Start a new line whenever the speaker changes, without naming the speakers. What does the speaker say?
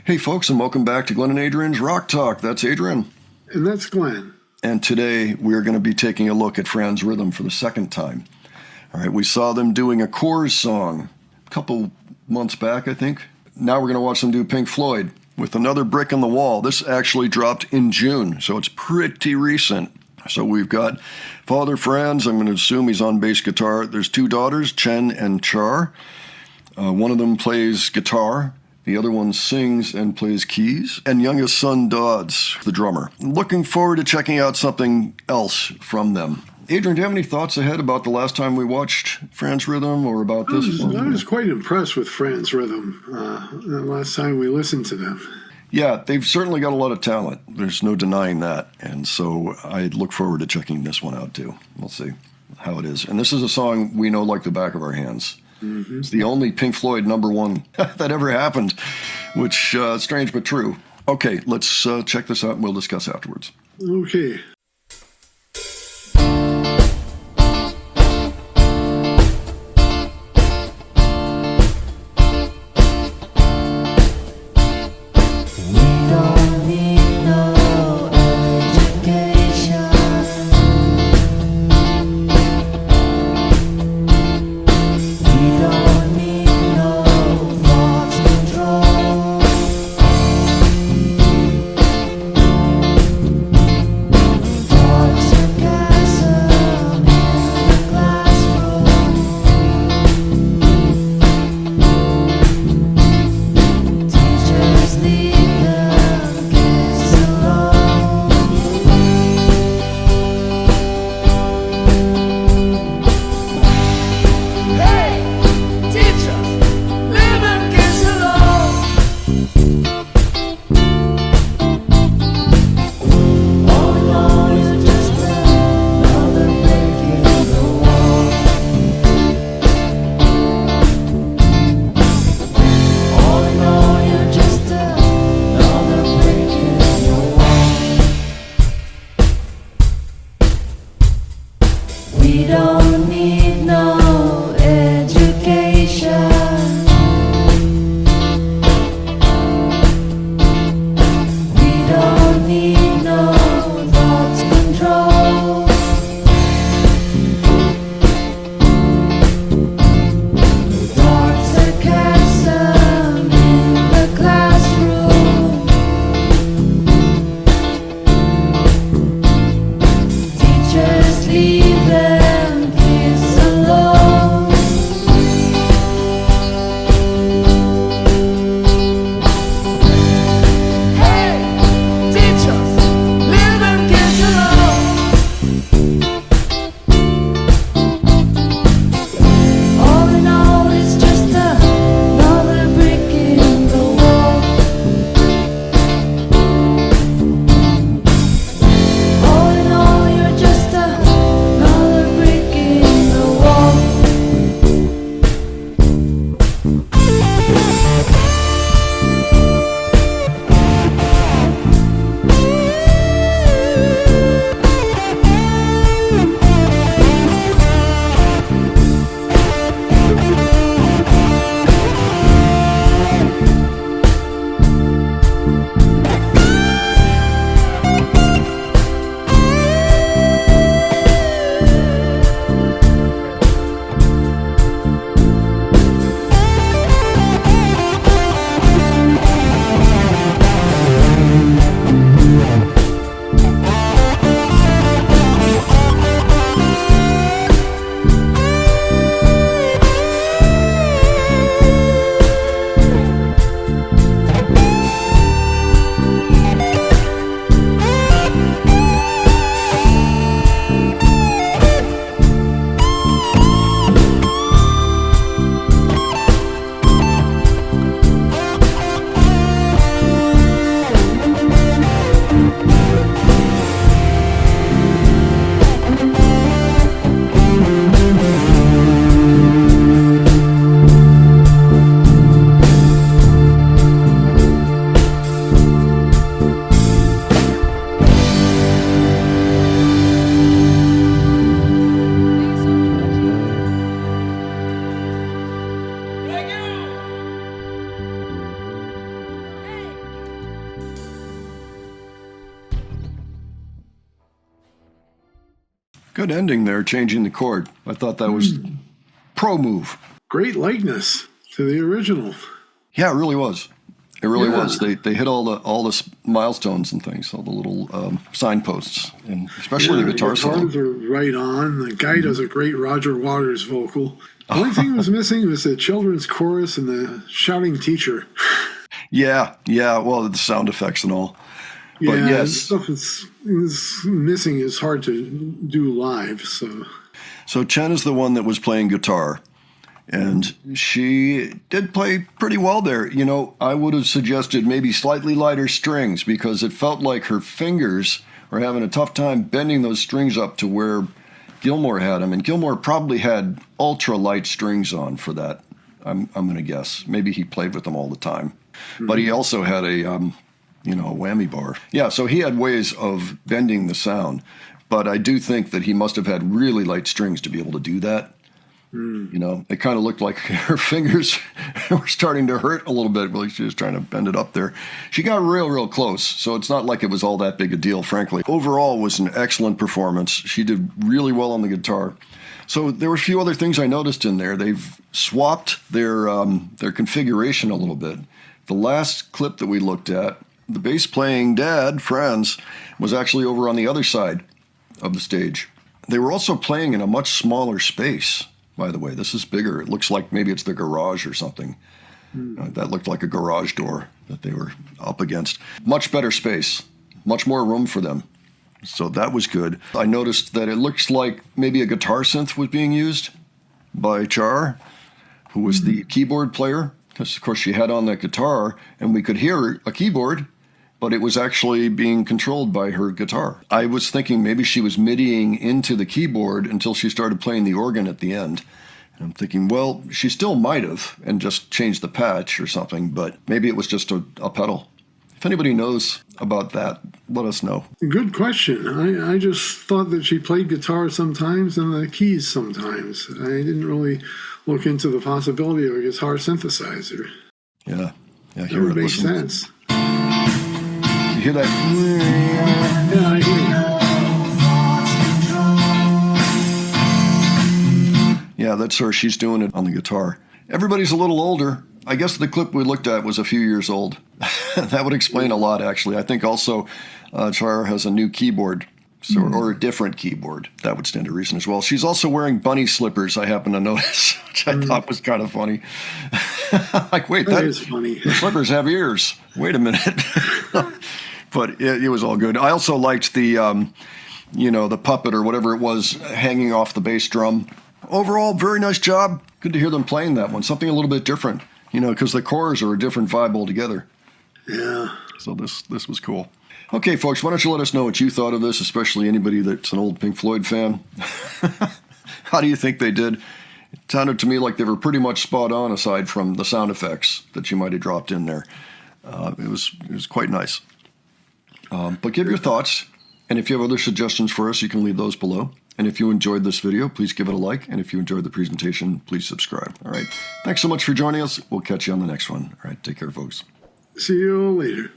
Hey folks, and welcome back to Glenn and Adrian's Rock Talk. That's Adrian.
And that's Glenn.
And today we're going to be taking a look at Franz Rhythm for the second time. All right, we saw them doing a Coors song a couple months back, I think. Now we're going to watch them do Pink Floyd with Another Brick in the Wall. This actually dropped in June, so it's pretty recent. So we've got Father Franz. I'm going to assume he's on bass guitar. There's two daughters, Chen and Char. One of them plays guitar. The other one sings and plays keys. And youngest son, Dodds, the drummer. Looking forward to checking out something else from them. Adrian, do you have any thoughts ahead about the last time we watched Franz Rhythm or about this one?
I was quite impressed with Franz Rhythm the last time we listened to them.
Yeah, they've certainly got a lot of talent. There's no denying that. And so I look forward to checking this one out too. We'll see how it is. And this is a song we know like the back of our hands. Mm-hmm. It's the only Pink Floyd #1 that ever happened, which strange but true. Okay, let's check this out and we'll discuss afterwards.
Okay.
Good ending there, changing the chord. I thought that was pro move.
Great likeness to the original.
Yeah, it really was. It really
Yeah.
was. They hit all the milestones and things, all the little signposts, and especially the guitar solo.
Guitars are right on. The guy does a great Roger Waters vocal. The only thing that was missing was the children's chorus and the shouting teacher.
Yeah. Well, the sound effects and all. But
Yeah,
yes.
stuff is missing is hard to do live.
So Chen is the one that was playing guitar, and she did play pretty well there. You know, I would have suggested maybe slightly lighter strings because it felt like her fingers were having a tough time bending those strings up to where Gilmour had them. And Gilmour probably had ultra light strings on for that, I'm going to guess. Maybe he played with them all the time. Mm-hmm. But he also had a whammy bar. Yeah, so he had ways of bending the sound. But I do think that he must have had really light strings to be able to do that. You know, it kind of looked like her fingers were starting to hurt a little bit while she was trying to bend it up there. She got real close, so it's not like it was all that big a deal, frankly. Overall, it was an excellent performance. She did really well on the guitar. So there were a few other things I noticed in there. They've swapped their configuration a little bit. The last clip that we looked at, the bass playing dad, Franz, was actually over on the other side of the stage. They were also playing in a much smaller space. By the way, this is bigger. It looks like maybe it's the garage or something. That looked like a garage door that they were up against. Much better space, much more room for them. So that was good. I noticed that it looks like maybe a guitar synth was being used by Char, who was the keyboard player. Because, of course, she had on that guitar, and we could hear a keyboard, but it was actually being controlled by her guitar. I was thinking maybe she was MIDIing into the keyboard until she started playing the organ at the end. And I'm thinking, well, she still might have and just changed the patch or something, but maybe it was just a pedal. If anybody knows about that, let us know.
Good question. I just thought that she played guitar sometimes and the keys sometimes. I didn't really look into the possibility of a guitar synthesizer.
Yeah,
That would make sense.
You hear that?
Yeah, I hear you.
Yeah, that's her. She's doing it on the guitar. Everybody's a little older. I guess the clip we looked at was a few years old. That would explain a lot, actually. I think also Char has a new keyboard, or a different keyboard. That would stand to reason as well. She's also wearing bunny slippers, I happen to notice, which I thought was kind of funny. Like, wait,
that is funny.
The slippers have ears. Wait a minute. But it was all good. I also liked the, the puppet or whatever it was hanging off the bass drum. Overall, very nice job. Good to hear them playing that one. Something a little bit different, because the chorus are a different vibe altogether.
Yeah.
So this was cool. Okay, folks, why don't you let us know what you thought of this, especially anybody that's an old Pink Floyd fan. How do you think they did? It sounded to me like they were pretty much spot on, aside from the sound effects that you might have dropped in there. It was quite nice. But give your thoughts, and if you have other suggestions for us, you can leave those below. And if you enjoyed this video, please give it a like. And if you enjoyed the presentation, please subscribe. All right. Thanks so much for joining us. We'll catch you on the next one. All right. Take care, folks.
See you later.